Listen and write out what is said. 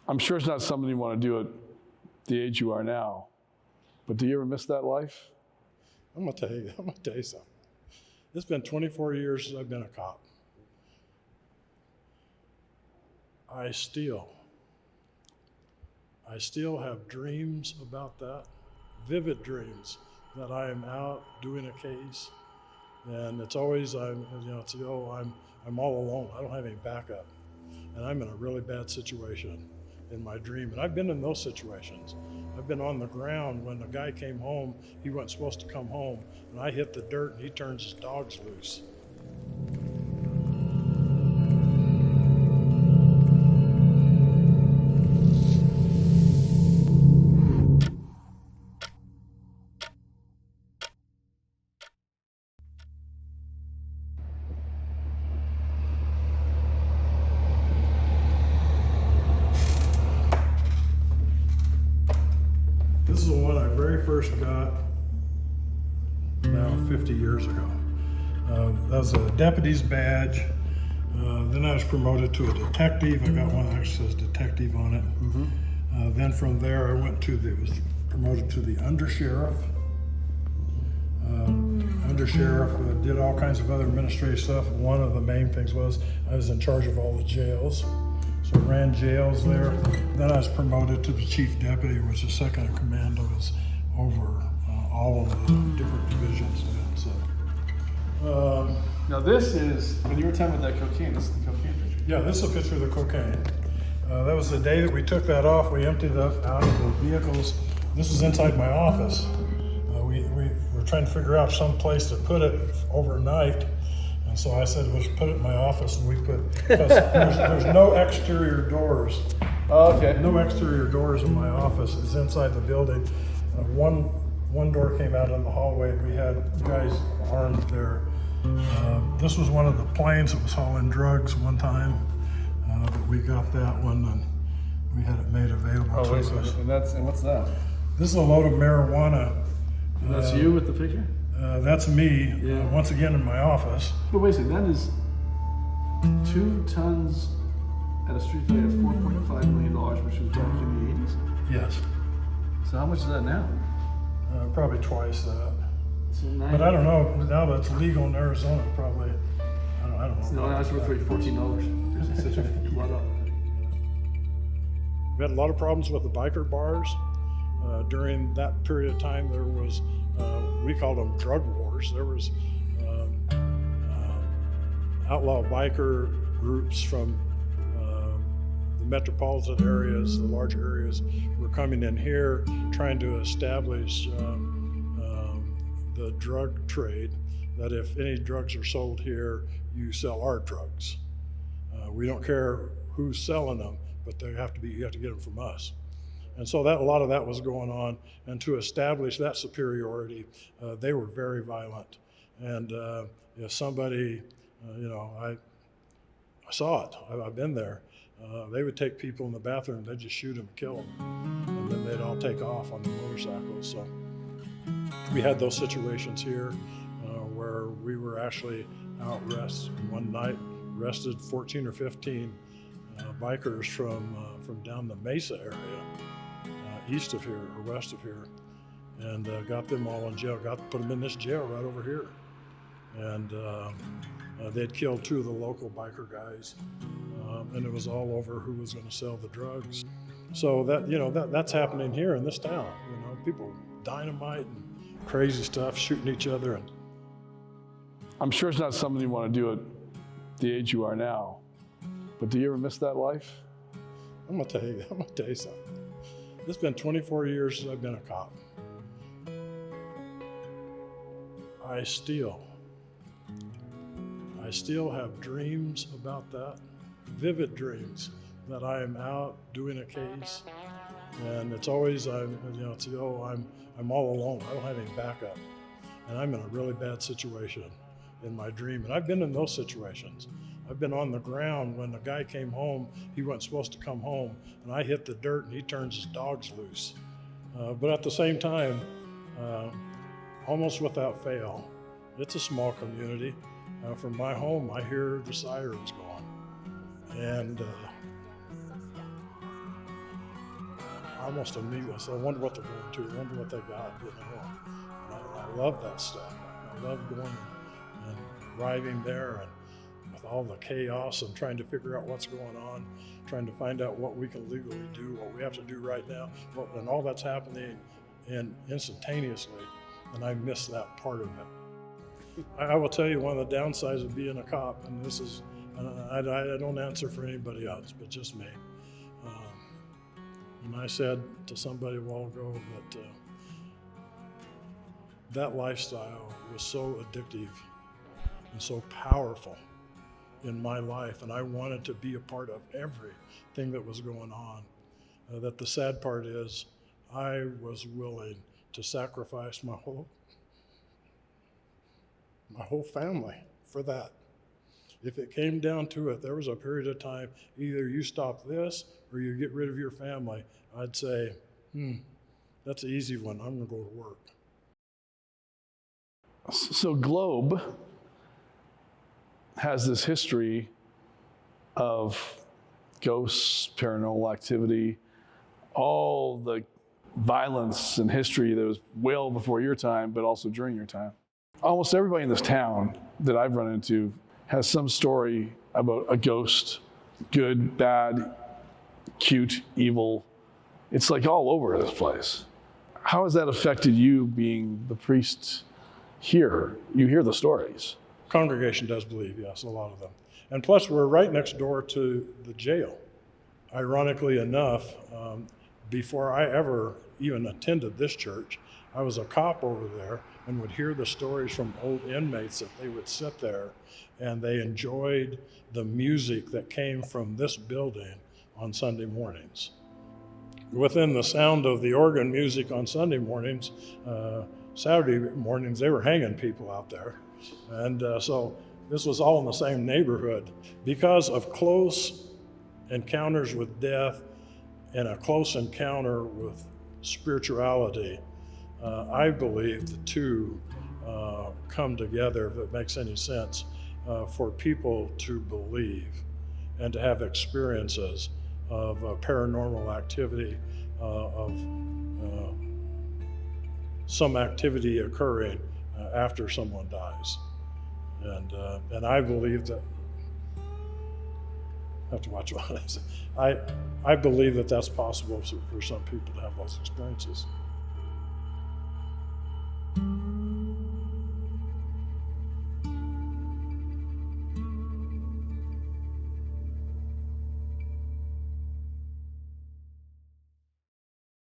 I'm sure it's not something you want to do at the age you are now, but do you ever miss that life? I'm gonna tell you something. It's been 24 years since I've been a cop. I still have dreams about that, vivid dreams that I am out doing a case, and it's always I'm all alone. I don't have any backup, and I'm in a really bad situation in my dream. And I've been in those situations. I've been on the ground when a guy came home. He wasn't supposed to come home, and I hit the dirt, and he turns his dogs loose. This is the one I very first got now 50 years ago. That was a deputy's badge. Then I was promoted to a detective. I got one that actually says detective on it. Mm-hmm. Then from there I was promoted to the undersheriff. Undersheriff did all kinds of other administrative stuff. One of the main things was I was in charge of all the jails. So I ran jails there. Then I was promoted to the chief deputy, which is second in command. I was over all of the different divisions. So, Now this is, when you were talking about that cocaine, this is the cocaine picture. yeah, this is a picture of the cocaine. That was the day that we took that off. We emptied it out of the vehicles. This was inside my office. We were trying to figure out some place to put it overnight. And so I said, let's put it in my office, and because there's no exterior doors. Oh, okay. No exterior doors in my office. It's inside the building. One door came out in the hallway. We had guys armed there. This was one of the planes that was hauling drugs one time. But we got that one, and we had it made available to us. And what's that? This is a load of marijuana. And that's you with the picture? That's me, Yeah. once again in my office. But wait a second, that is 2 tons at a street value of $4.5 million, which was back in the 80s. Yes, So how much is that now? probably twice that. So But I don't know, now that it's legal in Arizona, probably, I don't know. No, that's worth like $14. It's such a flood up. We had a lot of problems with the biker bars. During that period of time, there was, we called them drug wars. There was outlaw biker groups from the metropolitan areas, the large areas, were coming in here trying to establish the drug trade, that if any drugs are sold here, you sell our drugs. We don't care who's selling them, but you have to get them from us. And so a lot of that was going on, and to establish that superiority, they were very violent. And if somebody, I saw it, I've been there, they would take people in the bathroom, they'd just shoot them and kill them, and then they'd all take off on the motorcycles. So we had those situations here where we were actually out one night, arrested 14 or 15 bikers from down the Mesa area, east of here or west of here, and got them all in jail, put them in this jail right over here. And they'd killed 2 of the local biker guys, and it was all over who was going to sell the drugs. So that's happening here in this town. People dynamite and crazy stuff, shooting each other. And I'm sure it's not something you want to do at the age you are now, but do you ever miss that life? I'm gonna tell you something. It's been 24 years since I've been a cop. I still have dreams about that, vivid dreams that I am out doing a case, and it's always I'm all alone. I don't have any backup, and I'm in a really bad situation in my dream. And I've been in those situations. I've been on the ground when a guy came home. He wasn't supposed to come home, and I hit the dirt, and he turns his dogs loose. But at the same time, almost without fail, it's a small community. From my home, I hear the sirens going, and almost immediately. So I wonder what they're going to, I wonder what they got, you know. And I love that stuff. I love going and arriving there and with all the chaos and trying to figure out what's going on, trying to find out what we can legally do, what we have to do right now, and all that's happening instantaneously, and I miss that part of it. I will tell you one of the downsides of being a cop, and this is, I don't answer for anybody else, but just me. And I said to somebody a while ago that that lifestyle was so addictive and so powerful in my life, and I wanted to be a part of everything that was going on. That the sad part is I was willing to sacrifice my whole family for that. If it came down to it, there was a period of time, either you stop this or you get rid of your family. I'd say, that's an easy one. I'm gonna go to work. So Globe has this history of ghosts, paranormal activity, all the violence and history that was well before your time, but also during your time. Almost everybody in this town that I've run into has some story about a ghost, good, bad, cute, evil. It's like all over this place. How has that affected you being the priest here? You hear the stories. Congregation does believe, yes, a lot of them. And plus, we're right next door to the jail. Ironically enough, before I ever even attended this church, I was a cop over there and would hear the stories from old inmates that they would sit there and they enjoyed the music that came from this building on Sunday mornings. Within the sound of the organ music on Sunday mornings, Saturday mornings, they were hanging people out there. And so this was all in the same neighborhood. Because of close encounters with death and a close encounter with spirituality, I believe the two come together, if it makes any sense, for people to believe and to have experiences of paranormal activity, of some activity occurring after someone dies. And I believe that, I have to watch what I say. I believe that that's possible for some people to have those experiences.